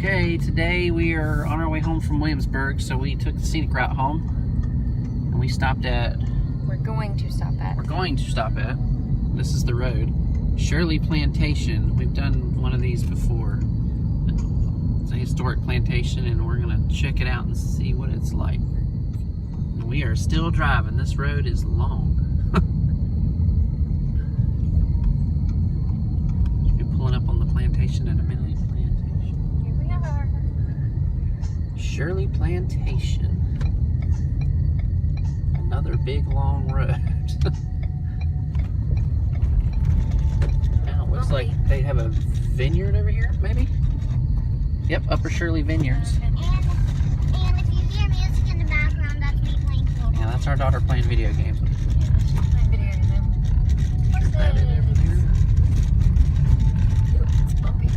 Okay, today we are on our way home from Williamsburg, so we took the scenic route home, and we stopped at... We're going to stop at... This is the road. Shirley Plantation. We've done one of these before. It's a historic plantation, and we're going to check it out and see what it's like. And we are still driving. This road is long. Should be pulling up on the plantation in a minute. Here we are. Shirley Plantation. Another big long road. Now it looks like they have a vineyard over here, maybe? Yep, Upper Shirley Vineyards. And if you hear music in the background, that's me playing football. Yeah, that's our daughter playing video games. Playing video games. Put that in over there. It's bumpy.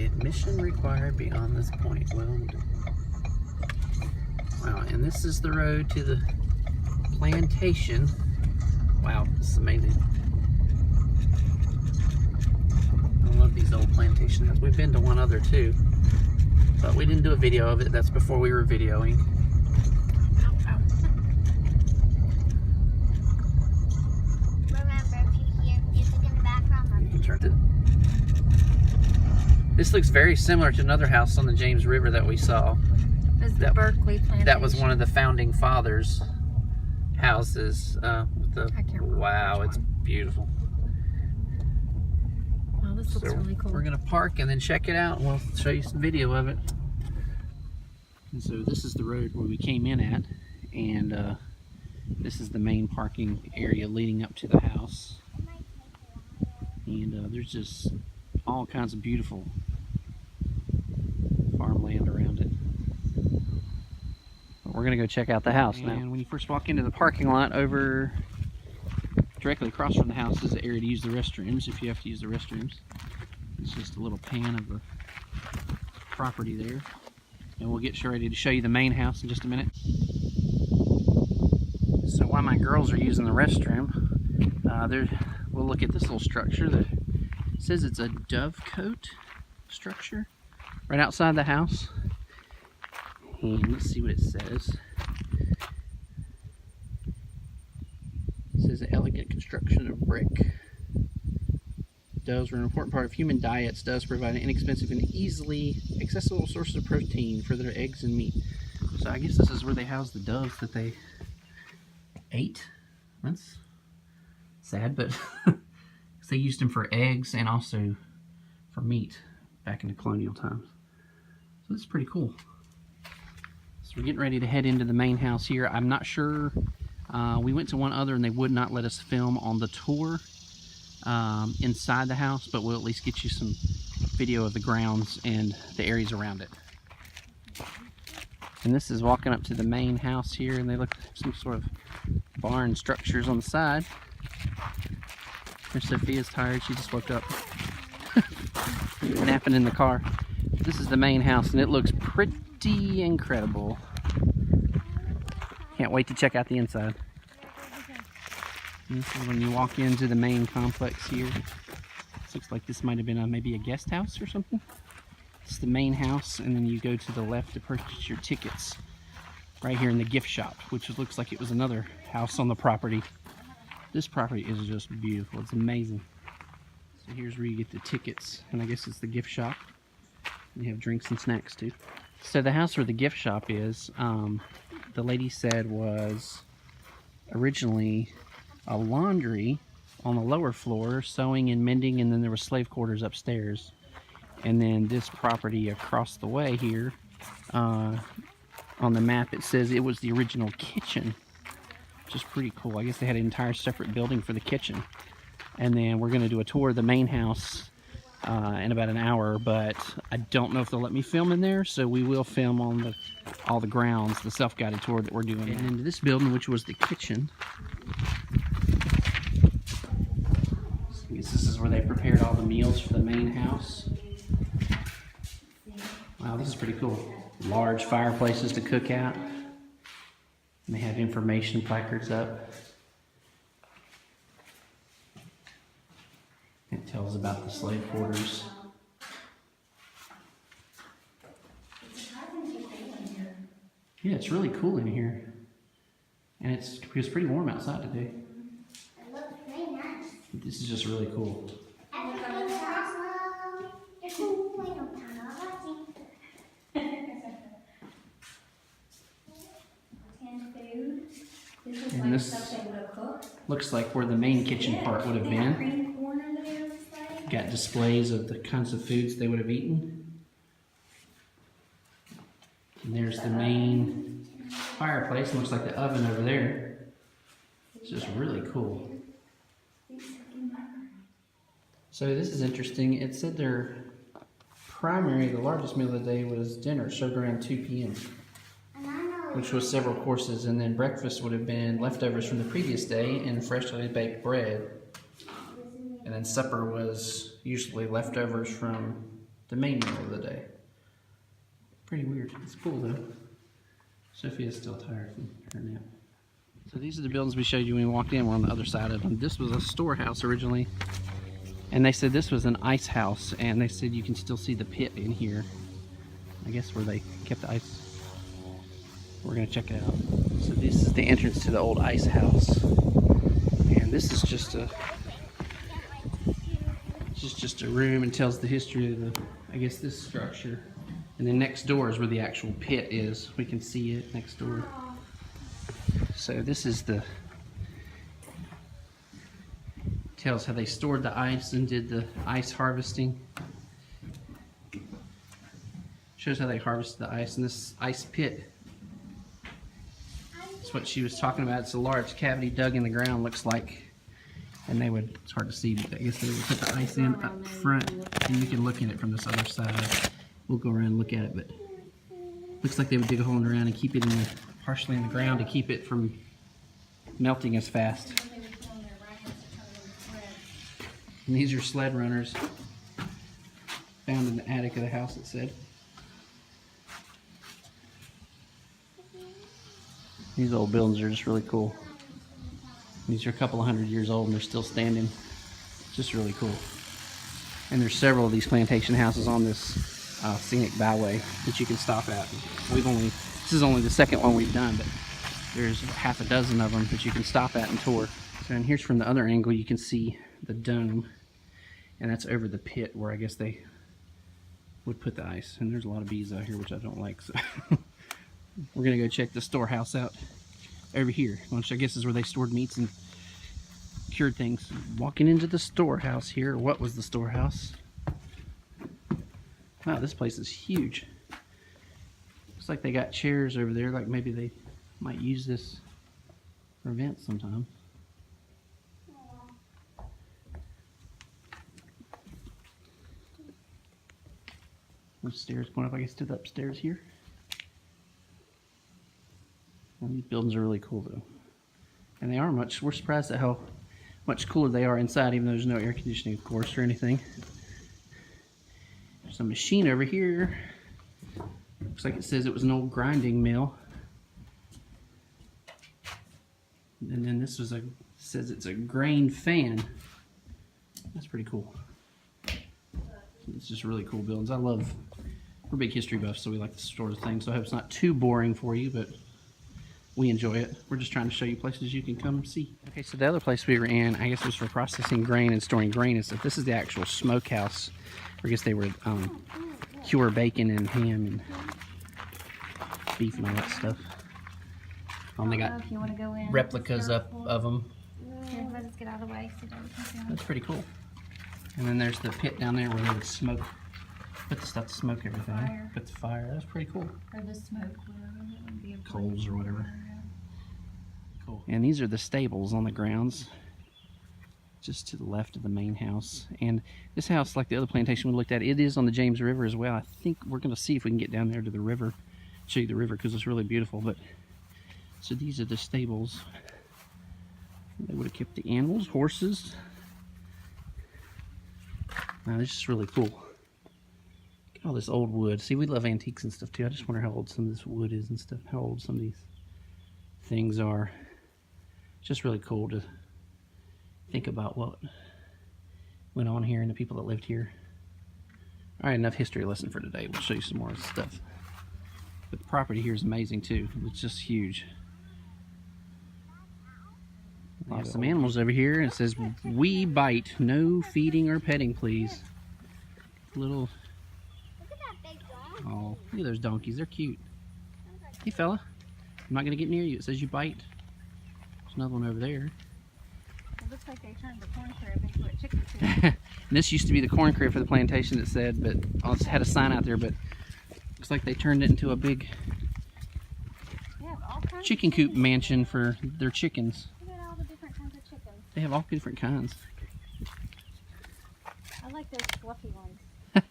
Admission required beyond this point. Well, wow, and this is the road to the plantation. Wow, this is amazing. I love these old plantation houses. We've been to one other too, but we didn't do a video of it. That's before we were videoing. Remember, if you hear music in the background, You can turn it. This looks very similar to another house on the James River that we saw. This is the Berkeley Plantation. That was one of the founding fathers' houses. With the, I can't remember wow, which it's one. beautiful. Wow, this looks So really cool. we're gonna park and then check it out, and we'll show you some video of it. And so this is the road where we came in at, and this is the main parking area leading up to the house. And there's just all kinds of beautiful farmland around it. But we're gonna go check out the house now. And when you first walk into the parking lot, over directly across from the house is the area to use the restrooms if you have to use the restrooms. It's just a little pan of the property there. And we'll get ready to show you the main house in just a minute. So while my girls are using the restroom, we'll look at this little structure that says it's a dovecote structure right outside the house. And let's see what it says. It says an elegant construction of brick. Doves are an important part of human diets. Doves provide an inexpensive and easily accessible source of protein for their eggs and meat. So I guess this is where they house the doves that they ate. That's sad, but they used them for eggs and also for meat back in the colonial times. So this is pretty cool. So we're getting ready to head into the main house here. I'm not sure. We went to one other and they would not let us film on the tour inside the house, but we'll at least get you some video of the grounds and the areas around it. And this is walking up to the main house here, and they look like some sort of barn structures on the side. There's Sophia's tired. She just woke up. Napping in the car. This is the main house, and it looks pretty incredible. Can't wait to check out the inside. And this is when you walk into the main complex here. This looks like this might have been maybe a guest house or something. It's the main house, and then you go to the left to purchase your tickets. Right here in the gift shop, which looks like it was another house on the property. This property is just beautiful. It's amazing. So here's where you get the tickets, and I guess it's the gift shop. They have drinks and snacks too. So the house where the gift shop is, the lady said was originally a laundry on the lower floor, sewing and mending, and then there were slave quarters upstairs. And then this property across the way here, on the map it says it was the original kitchen, which is pretty cool. I guess they had an entire separate building for the kitchen. And then we're going to do a tour of the main house in about an hour, but I don't know if they'll let me film in there, so we will film on all the grounds, the self-guided tour that we're doing. And into this building, which was the kitchen. So I guess this is where they prepared all the meals for the main house. Wow, this is pretty cool. Large fireplaces to cook at. And they have information placards up. It tells about the slave quarters. Yeah, it's really cool in here. And it was pretty warm outside today. It looks very nice. This is just really cool. Everything is awesome. There's no point of time watching. And this looks like where the main kitchen part would have been. Got displays of the kinds of foods they would have eaten. And there's the main fireplace. Looks like the oven over there. It's just really cool. So this is interesting. It said their primary, the largest meal of the day was dinner, served around 2 p.m., which was several courses, and then breakfast would have been leftovers from the previous day and freshly baked bread. And then supper was usually leftovers from the main meal of the day. Pretty weird. It's cool though. Sophia's still tired from her nap. So these are the buildings we showed you when we walked in. We're on the other side of them. This was a storehouse originally. And they said this was an ice house. And they said you can still see the pit in here. I guess where they kept the ice. We're going to check it out. So this is the entrance to the old ice house. And this is just a room and tells the history of the, I guess, this structure. And then next door is where the actual pit is. We can see it next door. So this is the, tells how they stored the ice and did the ice harvesting. Shows how they harvested the ice. And this ice pit is what she was talking about. It's a large cavity dug in the ground, looks like. And they would, it's hard to see, but I guess they would put the ice in up front, and you can look in it from this other side. We'll go around and look at it, but looks like they would dig a hole in the ground and keep it in the, partially in the ground to keep it from melting as fast. And these are sled runners found in the attic of the house, it said. These old buildings are just really cool. These are a couple of 100 years old and they're still standing. Just really cool. And there's several of these plantation houses on this scenic byway that you can stop at. This is only the second one we've done, but there's half a dozen of them that you can stop at and tour. So, and here's from the other angle, you can see the dome, and that's over the pit where I guess they would put the ice. And there's a lot of bees out here, which I don't like, so we're gonna go check the storehouse out over here, which I guess is where they stored meats and cured things. Walking into the storehouse here. What was the storehouse? Wow, this place is huge. Looks like they got chairs over there, like maybe they might use this for events sometime. There's stairs going up, I guess, to the upstairs here. Well, these buildings are really cool though. And they are we're surprised at how much cooler they are inside, even though there's no air conditioning, of course, or anything. There's a machine over here. Looks like it says it was an old grinding mill. And then this was says it's a grain fan. That's pretty cool. It's just really cool buildings. We're big history buffs, so we like this sort of thing. So I hope it's not too boring for you, but we enjoy it. We're just trying to show you places you can come see. Okay, so the other place we were in, I guess, was for processing grain and storing grain and stuff. This is the actual smokehouse. I guess they would cure bacon and ham and beef and all that stuff. They got if you want to go in, replicas up of them. Here, let us get out of the way so that we can see them. That's pretty cool. And then there's the pit down there where they would smoke, put the stuff to smoke everything. Fire. Put the fire. That's pretty cool. Or the smoke, whatever. That would be a Coals or whatever. Cool. And these are the stables on the grounds, just to the left of the main house. And this house, like the other plantation we looked at, it is on the James River as well. I think we're going to see if we can get down there to the river, show you the river, because it's really beautiful. But so these are the stables. They would have kept the animals, horses. Now, this is really cool. Look at all this old wood. See, we love antiques and stuff too. I just wonder how old some of this wood is and stuff, how old some of these things are. It's just really cool to think about what went on here and the people that lived here. All right, enough history lesson for today. We'll show you some more stuff. But the property here is amazing too. It's just huge. They have some animals over here. It says, "We bite, no feeding or petting, please." Little. Look at that big dog. Oh, look at those donkeys. They're cute. Hey, fella. I'm not gonna get near you. It says you bite. There's another one over there. It looks like they turned the corn crib into a chicken coop. And this used to be the corn crib for the plantation, it said, but it had a sign out there, but looks like they turned it into a big They have all kinds chicken of coop chickens. mansion for their chickens. Look at all the different kinds of chickens. They have all different kinds. I like those fluffy ones. Look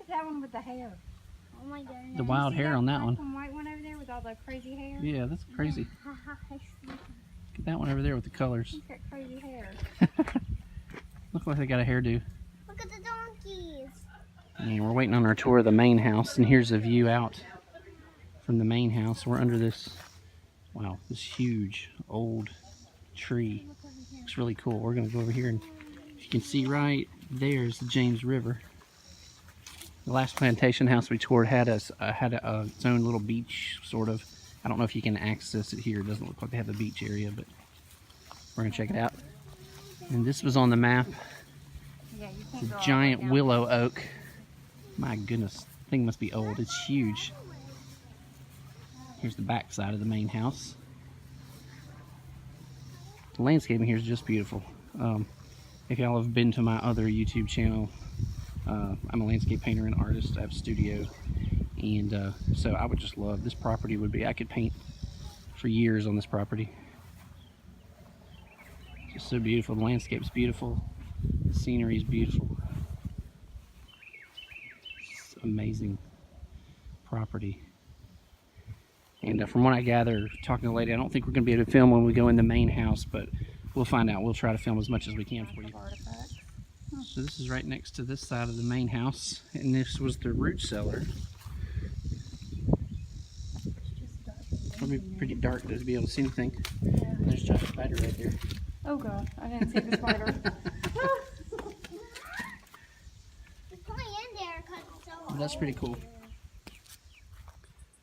at that one with the hair. Oh my goodness. The wild See hair on that black one. and white one over there with all the crazy hair? Yeah, that's crazy. I see. Look at that one over there with the colors. He's got crazy hair. Look like they got a hairdo. Look at the donkeys. And we're waiting on our tour of the main house, and here's a view out from the main house. We're under this, wow, this huge old tree. Looks really cool. We're gonna go over here, and you can see right there's the James River. The last plantation house we toured had its own little beach, sort of. I don't know if you can access it here. It doesn't look like they have a beach area, but we're gonna check it out. And this was on the map. Yeah, you can't The go all the way giant down. willow oak. My goodness, thing must be old. It's huge. Here's the back side of the main house. The landscaping here is just beautiful. If y'all have been to my other YouTube channel, I'm a landscape painter and artist. I have a studio, and so I would just love this property. I could paint for years on this property. Just so beautiful. The landscape's beautiful. The scenery is beautiful. It's amazing property. And from what I gather, talking to the lady, I don't think we're going to be able to film when we go in the main house, but we'll find out. We'll try to film as much as we can for you. Artifacts. So this is right next to this side of the main house, and this was the root cellar. Probably pretty dark to be able to see anything. And there's a giant spider right there. Oh god, I didn't see the spider. It's probably in there because it's so But that's pretty cool. old.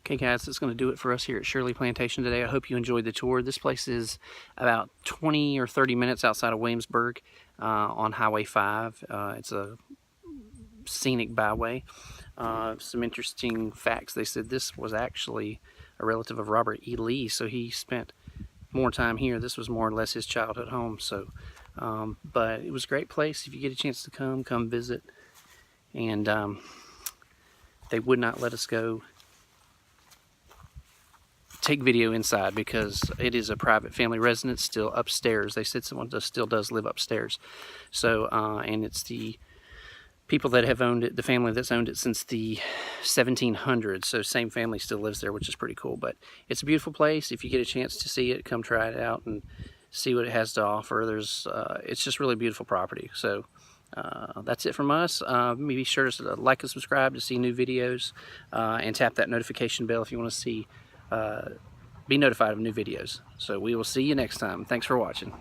Okay guys, that's going to do it for us here at Shirley Plantation today. I hope you enjoyed the tour. This place is about 20 or 30 minutes outside of Williamsburg on Highway 5. It's a scenic byway. Some interesting facts. They said this was actually a relative of Robert E. Lee, so he spent more time here. This was more or less his childhood home. So, but it was a great place. If you get a chance to come visit. And they would not let us go take video inside because it is a private family residence still upstairs. They said someone still does live upstairs. So, and it's the people that have owned it, the family that's owned it since the 1700s. So same family still lives there, which is pretty cool. But it's a beautiful place. If you get a chance to see it, come try it out and see what it has to offer. It's just really beautiful property. So that's it from us. Be sure to like and subscribe to see new videos, and tap that notification bell if you want to see be notified of new videos. So we will see you next time. Thanks for watching.